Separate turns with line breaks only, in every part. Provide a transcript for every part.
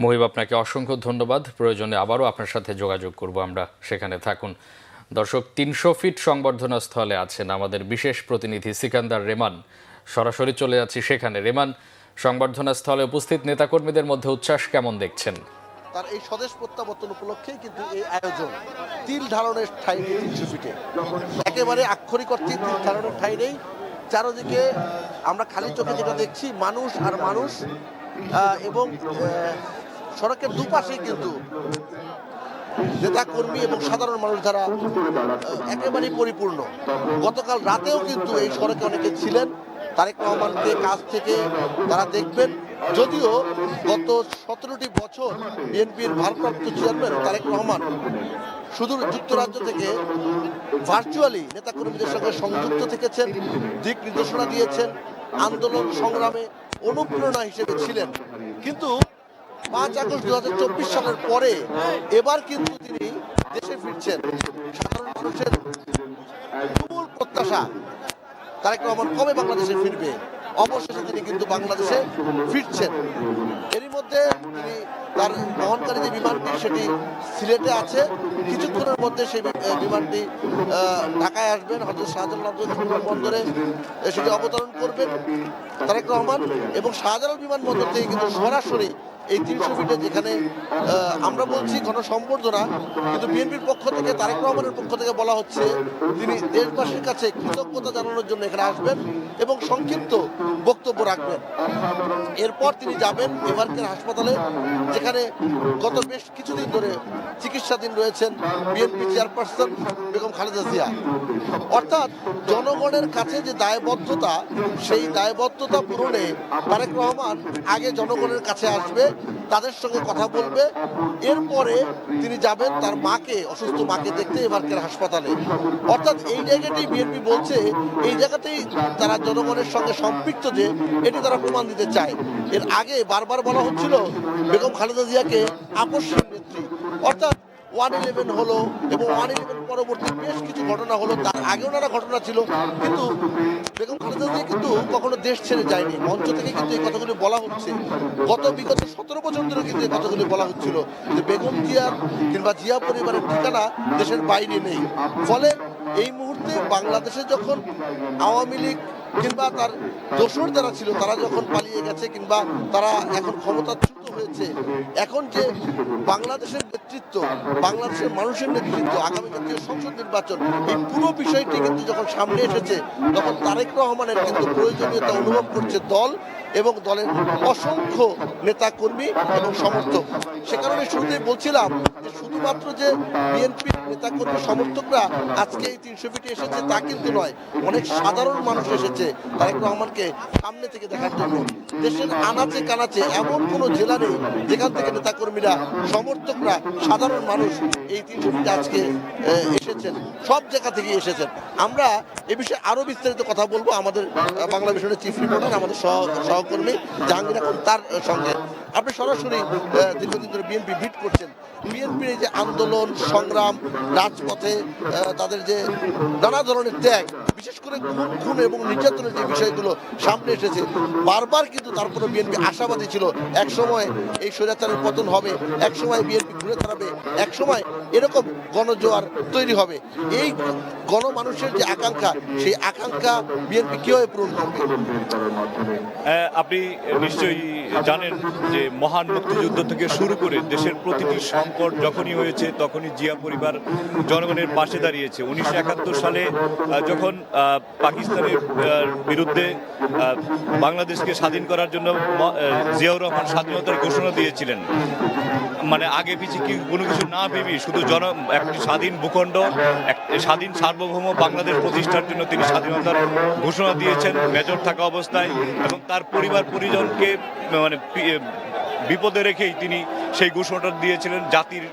মহিব, আপনাকে অসংখ্য ধন্যবাদ। প্রয়োজনে আবারও আপনার সাথে যোগাযোগ করব আমরা, সেখানে থাকুন। দর্শক, ৩০০ ফিট সংবর্ধনা স্থলে আছেন আমাদের বিশেষ প্রতিনিধি সিকান্দার রেমান। সরাসরি চলে যাচ্ছি সেখানে। রেমান, সংবর্ধনা স্থলে উপস্থিত নেতাকর্মীদের মধ্যে উচ্ছ্বাস কেমন দেখছেন?
তার এই স্বদেশ প্রত্যাবর্তন উপলক্ষেই কিন্তু এই আয়োজন। তিল ধারণের ঠাঁই নেই ৩০০ ফিটে, একেবারে আক্ষরিক অর্থে তিল ধারণের ঠাঁই নেই। চারদিকে আমরা খালি চোখে যেটা দেখছি মানুষ আর মানুষ, এবং সড়কের দুপাশেই কিন্তু নেতা কর্মী এবং সাধারণ মানুষ যারা একেবারেই পরিপূর্ণ। গতকাল রাতেও কিন্তু এই সড়কে অনেকে ছিলেন, তারেক রহমানকে কাছ থেকে তারা দেখবেন। যদিও গত ১৭টি বছর বিএনপির ভারপ্রাপ্ত চেয়ারম্যান তারেক রহমান সুদূর যুক্তরাজ্য থেকে ভার্চুয়ালি নেতাকর্মীদের সঙ্গে সংযুক্ত থেকেছেন, দিক নির্দেশনা দিয়েছেন, আন্দোলন সংগ্রামে অনুপ্রেরণা হিসেবে ছিলেন। কিন্তু ৫ আগস্ট ২০২৪ সালের পরে এবার কিন্তু তিনি দেশে ফিরছেন। সাধারণ মানুষের মূল প্রত্যাশা তারেক রহমান কবে বাংলাদেশে ফিরবে। অবশেষে তিনি কিন্তু বাংলাদেশে ফিরছেন। এরই মধ্যে তিনি তার বহনকারী যে বিমানটি সেটি সিলেটে আছে। কিছুক্ষণের মধ্যে সেই বিমানটি ঢাকায় আসবেন, হযরত শাহজালাল আন্তর্জাতিক বিমানবন্দরে সেটি অবতরণ করবেন তারেক রহমান। এবং শাহজালাল বিমানবন্দর থেকে কিন্তু সরাসরি এই ৩০০ ফিটে, যেখানে আমরা বলছি গণসম্বর্ধনা, কিন্তু বিএনপির পক্ষ থেকে তারেক রহমানের পক্ষ থেকে বলা হচ্ছে তিনি দেশবাসীর কাছে কৃতজ্ঞতা জানানোর জন্য এখানে আসবেন এবং সংক্ষিপ্ত বক্তব্য রাখবেন। এরপর তিনি যাবেন এভারকেয়ার হাসপাতালে, যেখানে গত বেশ কিছুদিন ধরে চিকিৎসাধীন রয়েছেন বিএনপি চেয়ারপারসন বেগম খালেদা জিয়া। অর্থাৎ জনগণের কাছে যে দায়বদ্ধতা, সেই দায়বদ্ধতা পূরণে তারেক রহমান আগে জনগণের কাছে আসবে, তাদের সঙ্গে কথা বলবে। এরপরে তিনি যাবেন তার মাকে, অসুস্থ মাকে দেখতে এভারকেয়ার হাসপাতালে। অর্থাৎ এই জায়গাতেই বিএনপি বলছে, এই জায়গাতেই তারা জনগণের সঙ্গে সম্পৃক্ত, যে এটি তারা প্রমাণ দিতে চায়। এর আগে বারবার বলা হচ্ছিল বেগম খালেদা জিয়াকে আপসহীন নেত্রী। অর্থাৎ 1/11 হলো এবং 1/11 পরবর্তী বেশ কিছু ঘটনা হলো, তার আগেও নানা ঘটনা ছিল, কিন্তু বেগম খালেদা জিয়া কিন্তু কখনো দেশ ছেড়ে যায়নি। মঞ্চ থেকে কিন্তু এই কথাগুলি বলা হচ্ছে। বিগত 17 বছর ধরে কিন্তু এই কথাগুলি বলা হচ্ছিল যে বেগম জিয়ার কিংবা জিয়া পরিবারের ঠিকানা দেশের বাইরে নেই। ফলে এই মুহূর্তে বাংলাদেশে যখন আওয়ামী লীগ কিংবা তার দোসর যারা ছিল তারা যখন পালিয়ে গেছে কিংবা তারা এখন ক্ষমতাচ্যুত হয়েছে, এখন যে বাংলাদেশের নেতৃত্ব, বাংলাদেশের মানুষের নেতৃত্ব, আগামী জাতীয় সংসদ নির্বাচন, এই পুরো বিষয়টি কিন্তু যখন সামনে এসেছে, তখন তারেক রহমানের কিন্তু প্রয়োজনীয়তা অনুভব করছে দল এবং দলের অসংখ্য নেতা কর্মী এবং সমর্থক। সে কারণে শুরুতেই বলছিলাম যে শুধুমাত্র যে বিএনপির নেতা কর্মী সমর্থকরা আজকে এই ৩০০ ফিটে এসেছে তা কিন্তু নয়, অনেক সাধারণ মানুষ এসেছে তারেক রহমানকে সামনে থেকে দেখার জন্য। দেশের আনাচে কানাচে এমন কোনো জেলা নেই যেখান থেকে নেতা কর্মীরা, সমর্থকরা, সাধারণ মানুষ এই ৩০০ ফিটে আজকে এসেছেন, সব জায়গা থেকে এসেছেন। আমরা এ বিষয়ে আরো বিস্তারিত কথা বলবো আমাদের বাংলা ভিশনের চিফ রিপোর্টার, আমাদের সহকর্মী জাহাঙ্গীর আখন্দ, তার সঙ্গে। আপনি সরাসরি দীর্ঘদিন ধরে বিএনপি ভিট করছেন, বিএনপির এই যে আন্দোলন সংগ্রাম, রাজপথে তাদের যে নানা ধরনের ত্যাগ, বিশেষ করে খুন এবং নির্যাতনের যে বিষয়গুলো সামনে এসেছে, বারবার কিন্তু তারপরে বিএনপি আশাবাদী ছিল একসময় এই স্বৈরাচারের পতন হবে, একসময় বিএনপি ঘুরে দাঁড়াবে, একসময় এরকম গণজোয়ার তৈরি হবে। এই গণমানুষের যে আকাঙ্ক্ষা, সেই আকাঙ্ক্ষা বিএনপি কিভাবে পূরণ করবে?
আপনি নিশ্চয়ই জানেন যে মহান মুক্তিযুদ্ধ থেকে শুরু করে দেশের প্রতিটি সংকট যখনই হয়েছে তখনই জিয়া পরিবার জনগণের পাশে দাঁড়িয়েছে। 1971 সালে যখন পাকিস্তানের বিরুদ্ধে বাংলাদেশকে স্বাধীন করার জন্য জিয়াউর রহমান স্বাধীনতার ঘোষণা দিয়েছিলেন, মানে আগে পিছিয়ে কি কোনো কিছু না ভেবে শুধু একটি স্বাধীন ভূখণ্ড, স্বাধীন সার্বভৌম বাংলাদেশ প্রতিষ্ঠার জন্য তিনি স্বাধীনতার ঘোষণা দিয়েছেন মেজর থাকা অবস্থায়, এবং তার পরিবার পরিজনকে মানে বিপদে রেখেই তিনি সেই ঘোষণাটা দিয়েছিলেন জাতির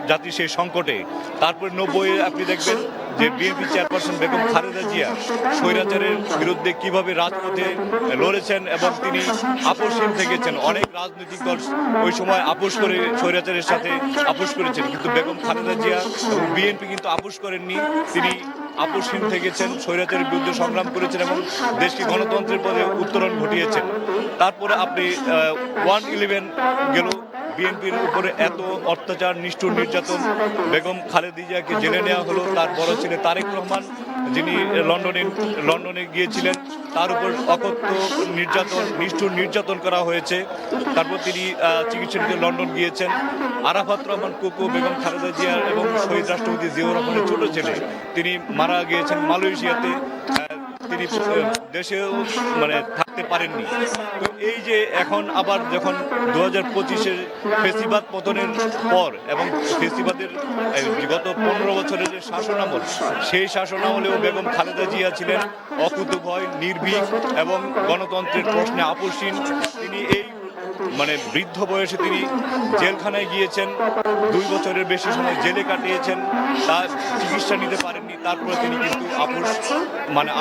জাতির সেই সংকটে। তারপরে 90-এ আপনি দেখবেন যে বিএনপি চেয়ারপারসন বেগম খালেদা জিয়া স্বৈরাচারের বিরুদ্ধে কিভাবে রাজপথে লড়েছেন এবং তিনি আপোষহীন থেকেছেন। অনেক রাজনৈতিক দল ওই সময় আপোষ করে স্বৈরাচারের সাথে আপোষ করেছেন, কিন্তু বেগম খালেদা জিয়া এবং বিএনপি কিন্তু আপোষ করেননি। তিনি আপোষহীন থেকেছেন, স্বৈরাচারের বিরুদ্ধে সংগ্রাম করেছেন এবং দেশকে গণতন্ত্রের পথে উত্তরণ ঘটিয়েছেন। তারপরে আপনি 1/11 গেল, বিএনপির উপরে এত অত্যাচার, নিষ্ঠুর নির্যাতন, বেগম খালেদা জিয়াকে জেলে নেওয়া হলো। তার বড় ছেলে তারেক রহমান, যিনি লন্ডনে গিয়েছিলেন, তার উপর অকথ্য নির্যাতন, নিষ্ঠুর নির্যাতন করা হয়েছে। তারপর তিনি চিকিৎসা নিতে লন্ডন গিয়েছেন। আরাফাত রহমান কোকো বেগম খালেদা জিয়ার এবং শহীদ রাষ্ট্রপতি জিয়াউর রহমানের ছোট ছেলে, তিনি মারা গিয়েছেন মালয়েশিয়াতে। তিনি দেশেও থাকতে পারেননি। তো এই যে এখন আবার যখন 2025-এর ফেসিবাদ পতনের পর এবং ফেসিবাদের গত 15 বছরের যে শাসনামল, সেই শাসনামলেও বেগম খালেদা জিয়া ছিলেন অকুতোভয়, নির্ভীক এবং গণতন্ত্রের প্রশ্নে আপোষহীন। তিনি এই বৃদ্ধ বয়সে তিনি জেলখানায় গিয়েছেন, 2 বছরের বেশি সময় জেলে কাটিয়েছেন, তার চিকিৎসা নিতে পারেননি। তারপরে তিনি কিন্তু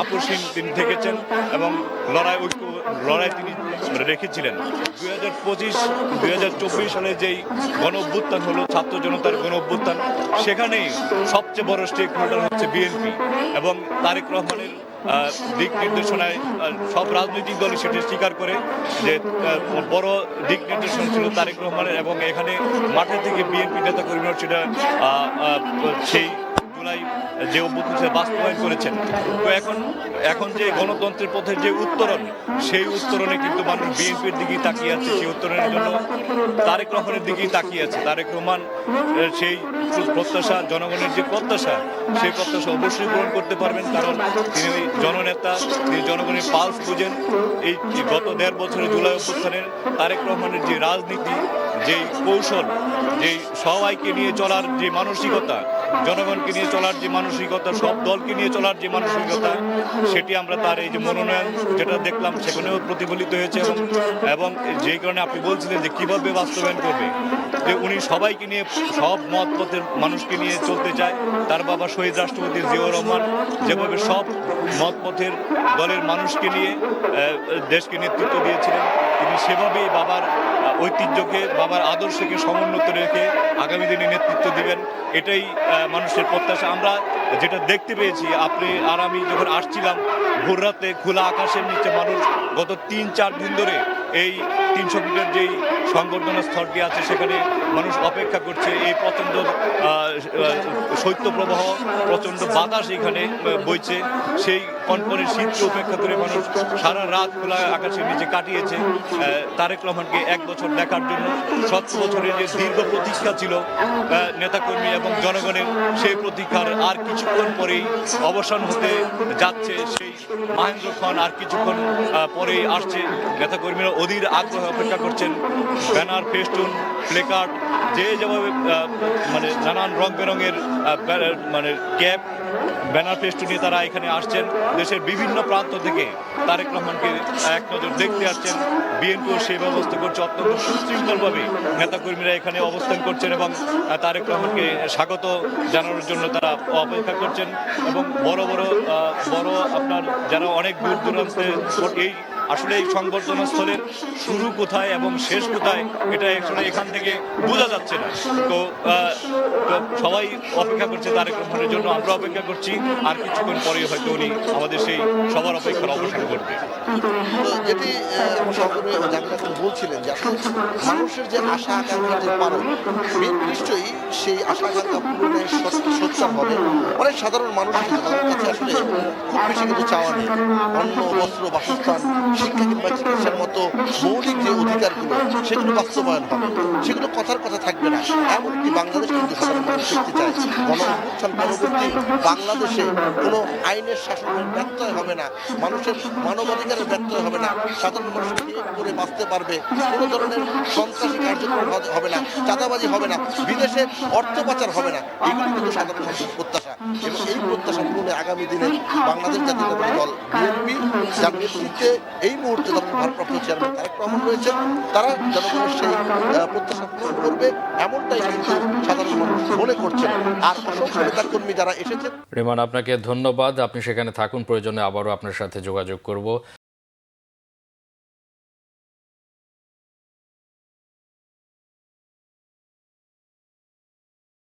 আপোষহীন তিনি থেকেছেন এবং লড়াই তিনি রেখেছিলেন। 2024 সালে যেই গণ অভ্যুত্থান হলো, ছাত্র জনতার গণ অভ্যুত্থান, সেখানেই সবচেয়ে বড় স্টেক হোল্ডার হচ্ছে বিএনপি এবং তারেক রহমানের দিক নির্দেশনায় সব রাজনৈতিক দলই সেটা স্বীকার করে যে বড় দিক নির্দেশনা ছিল তারেক রহমানের, এবং এখানে মাঠে থেকে বিএনপি নেতা কর্মীরা সেটা সেই জুলাই যে অভ্যুত্থান বাস্তবায়ন করেছেন। তো এখন যে গণতন্ত্রের পথের যে উত্তরণ, সেই উত্তরণে কিন্তু মানুষ বিএনপির দিকেই তাকিয়ে আছে, সেই উত্তরণের জন্য তারেক রহমানের দিকেই তাকিয়ে আছে। তারেক রহমান সেই প্রত্যাশা, জনগণের যে প্রত্যাশা, সেই প্রত্যাশা অবশ্যই পূরণ করতে পারবেন, কারণ তিনি জননেতা, তিনি জনগণের পালস বুঝেন। এই গত 1.5 বছরের জুলাই অভ্যুত্থানের তারেক রহমানের যে রাজনীতি, যেই কৌশল, যেই সবাইকে নিয়ে চলার যে মানসিকতা, জনগণকে নিয়ে চলার যে মানসিকতা, সব দলকে নিয়ে চলার যে মানসিকতা, সেটি আমরা তার এই যে মনোনয়ন যেটা দেখলাম সেখানেও প্রতিফলিত হয়েছে। এবং যেই কারণে আপনি বলছিলেন যে কিভাবে বাস্তবায়ন করবে, যে উনি সবাইকে নিয়ে, সব মত পথের মানুষকে নিয়ে চলতে চায়। তার বাবা শহীদ রাষ্ট্রপতি জিয়াউর রহমান যেভাবে সব মত পথের দলের মানুষকে নিয়ে দেশকে নেতৃত্ব দিয়েছিলেন, তিনি সেভাবেই বাবার ঐতিহ্যকে, বাবার আদর্শকে সমুন্নত রেখে আগামী দিনে নেতৃত্ব দিবেন, এটাই মানুষের প্রত্যাশা। আমরা যেটা দেখতে পেয়েছি, আপনি আর আমি যখন আসছিলাম ভোর রাতে খোলা আকাশের নিচে মানুষ গত 3-4 দিন ধরে এই 300 ফিটের যেই সংবর্ধনা স্থলটি আছে সেখানে মানুষ অপেক্ষা করছে। এই প্রচণ্ড শৈত্যপ্রবাহ, প্রচণ্ড বাতাস এখানে বইছে, সেই কনকনে শীতকে উপেক্ষা করে মানুষ সারা রাত খোলা আকাশের নিচে কাটিয়েছে তারেক রহমানকে 1 বছর দেখার জন্য। 70 বছরের যে দীর্ঘ প্রতীক্ষা ছিল নেতাকর্মী এবং জনগণের, সেই প্রতীক্ষার আর কিছুক্ষণ পরেই অবসান হতে যাচ্ছে। সেই মাহেন্দ্রক্ষণ আর কিছুক্ষণ পরেই আসছে। নেতাকর্মীরা অধীর আগ্রহে অপেক্ষা করছেন। ব্যানার, ফেস্টুন, প্লেকার্ড, যেভাবে নানান রং বেরঙের ক্যাপ, ব্যানার ফেস্টুন নিয়ে তারা এখানে আসছেন। দেশের বিভিন্ন প্রান্ত থেকে তারেক রহমানকে এক নজর দেখতে আসছেন। বিএনপিও সেই ব্যবস্থা করছে, অত্যন্ত সুশৃঙ্খলভাবে নেতাকর্মীরা এখানে অবস্থান করছেন এবং তারেক রহমানকে স্বাগত জানানোর জন্য তারা অপেক্ষা করছেন। এবং বড় আপনার যারা অনেক দূর দূরান্তে, আসলে এই সংবর্ধনা স্থলের শুরু কোথায় এবং শেষ কোথায়, এটা আসলে এখান থেকে বোঝা যাচ্ছে না। তো সবাই অপেক্ষা করছে তারেক রহমানের জন্য, আমরা অপেক্ষা করছি। আর কিছুক্ষণ পরে হয়তো উনি আমাদের সেই সবার অপেক্ষার অবসান করবে।
যেটি আমার সহকর্মী জামিল বলছিলেন যে মানুষের যে আশা আকাঙ্ক্ষা যে পালন, নিশ্চয়ই সেই আশা আকাঙ্ক্ষা পূরণে সোচ্চার হবে। অনেক সাধারণ মানুষের কাছে আসলে খুব বেশি কিন্তু চাওয়া নেই। অন্ন, বস্ত্র, বাসস্থান, শিক্ষা কিংবা চিকিৎসার মতো মৌলিক যে অধিকারগুলো, সেগুলো বাস্তবায়ন হবে, সেগুলো কথার কথা থাকবে না। এমন একটি বাংলাদেশ কিন্তু সাধারণ মানুষ দেখতে চায়। গণ-অভ্যুত্থান পরবর্তী বাংলাদেশে কোনো আইনের শাসনের ব্যত্যয় হবে না, মানুষের মানবাধিকারের ব্যত্যয় হবে না, সাধারণ মানুষ করে বাঁচতে পারবে, কোনো ধরনের সন্ত্রাসী কার্যক্রম হবে না, চাঁদাবাজি হবে না, বিদেশে অর্থ পাচার হবে না। এগুলো কিন্তু সাধারণ মানুষের প্রত্যাশা, এবং এই প্রত্যাশা পূরণে আগামী দিনে বাংলাদেশ জাতীয়তাবাদী দল বিএনপি যার নেতৃত্বে এই মুহূর্তে দলের ভারপ্রাপ্ত চেয়ারম্যান তারেক রহমান রয়েছেন, তারা জনগণের সেই প্রত্যাশা পূরণ করবে এমনটাই কিন্তু সাধারণ মানুষ মনে করছেন। আর অসংখ্য নেতাকর্মী যারা এসেছেন।
রেমান, আপনাকে ধন্যবাদ। আপনি সেখানে থাকুন, প্রয়োজনে আবারও আপনার সাথে যোগাযোগ করব।